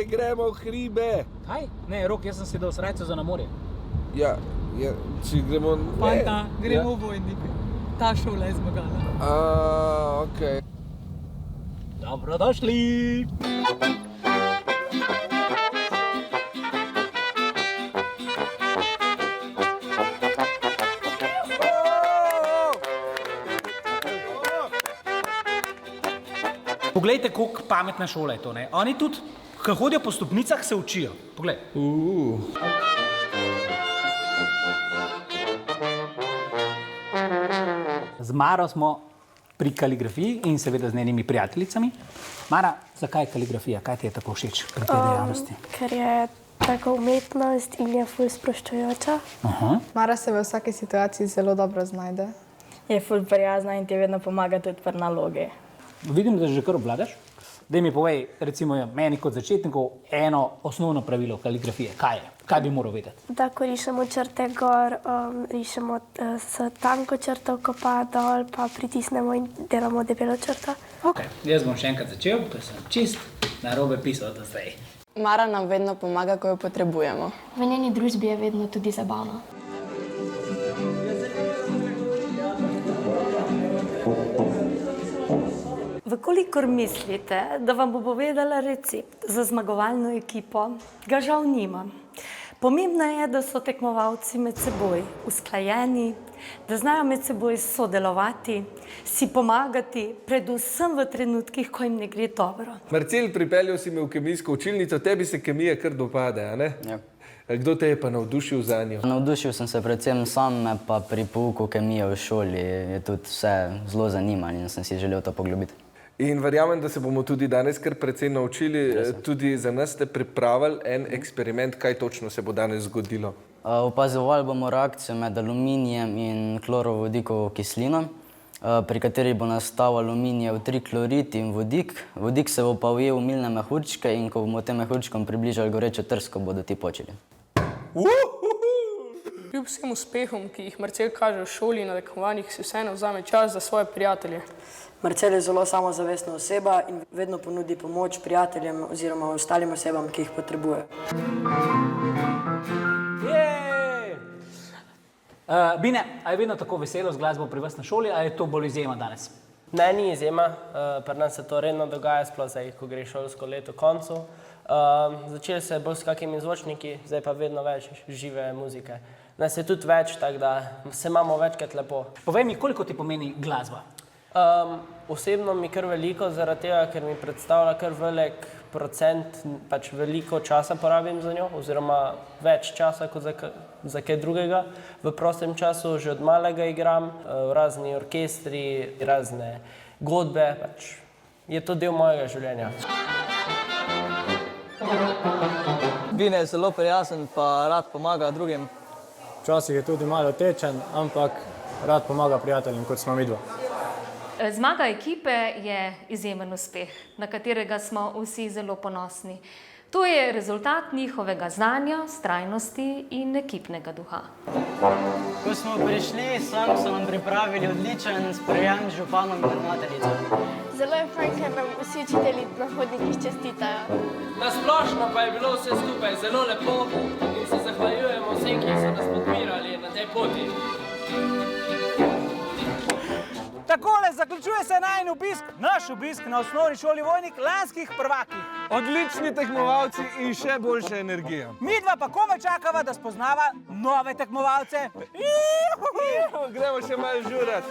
gremo v hribe. Kaj? Ne, Rok, jaz sem si dal srajco za na morje. Ja, če gremo... Fanta, gremo v Vojnik. Ta šola je zmagala. Okej. Dobrodošli! Poglejte, koliko pametna šola je to, ne? Oni tudi, ko hodijo po stopnicah, se učijo. Poglej. Z Maro smo pri kaligrafiji in seveda z njenimi prijateljicami. Mara, zakaj kaligrafija? Kaj ti je tako všeč pri tej dejavnosti? Ker je taka umetnost in je ful sproščujoča. Mara se v vsaki situaciji zelo dobro znajde. Je ful prijazna in ti vedno pomaga tudi pri nalogi. Vidim, da že kar obvladaš. Daj mi povej, recimo meni kot začetniku, eno osnovno pravilo kaligrafije. Kaj je? Kaj bi moral vedeti? Da, ko rišemo črte gor, rišemo s tanko črto, ko pa dol, pa pritisnemo in delamo debelo črto. Ok, jaz bom še enkrat začel, ker sem čist narobe pisal do zdaj. Mara nam vedno pomaga, ko jo potrebujemo. V njeni družbi je vedno tudi zabavno. Vkolikor mislite, da vam bo povedala recept za zmagovalno ekipo, ga žal nimam. Pomembno je, da so tekmovalci med seboj usklajeni, da znajo med seboj sodelovati, si pomagati, predvsem v trenutkih, ko jim ne gre dobro. Marcel, pripeljal si me v kemijsko učilnico, tebi se kemija kar dopade, a ne? Ja. Kdo te je pa navdušil za njo? Navdušil sem se predvsem sam, pa pri pouku kemije v šoli je tudi vse zelo zanimalo in sem si želel to poglobiti. In verjamem, da se bomo tudi danes kar precej naučili. Tudi za nas ste pripravili en eksperiment, kaj točno se bo danes zgodilo. Opazovali bomo reakcijo med aluminijem in klorovodikovo kislino, pri kateri bo nastal aluminijev triklorid in vodik. Vodik se bo pa ujel v milne mehurčke in ko bomo tem mehurčkom približali gorečo trsko, bodo ti počeli. Kljub vsem uspehom, ki jih Marcel kaže v šoli in na tekmovanjih, si vseeno vzame čas za svoje prijatelje. Marcel je zelo samozavestna oseba in vedno ponudi pomoč prijateljem oziroma ostalim osebam, ki jih potrebujejo. Bine, a je vedno tako veselo z glasbo pri vas na šoli, a je to bolj izjema danes? Ne, ni izjema. Pri nas se to redno dogaja, sploh zdaj, ko gre šolsko leto koncu. Začeli se bolj s kakimi zvočniki, zdaj pa vedno več žive muzike. Nas je tudi več, tako da se imamo večkrat lepo. Povej mi, koliko ti pomeni glasba? Osebno mi kar veliko, zaradi tega, ker mi predstavlja kar velik procent, pač veliko časa porabim za njo, oziroma več časa kot za kaj drugega. V prostem času že od malega igram, razni orkestri, razne godbe, pač je to del mojega življenja. Bine je zelo prijazen, pa rad pomaga drugim. Včasih je tudi malo tečen, ampak rad pomaga prijateljem, kot smo midva. Zmaga ekipe je izjemen uspeh, na katerega smo vsi zelo ponosni. To je rezultat njihovega znanja, vztrajnosti in ekipnega duha. Ko smo prišli, so nam pripravili odličen sprejem z županom in ravnateljico. Zelo je fajn, ker nam vsi učitelji na hodnikih čestitajo. Na splošno pa je bilo vse skupaj zelo lepo in se zahvaljujemo vsem, ki so nas podpirali na tej poti. Takole zaključuje se naš obisk na osnovni šoli Vojnik lanskih prvakih. Odlični tekmovalci in še boljša energija. Midva pa komaj čakava, da spoznava nove tekmovalce. Gremo še malo žurat.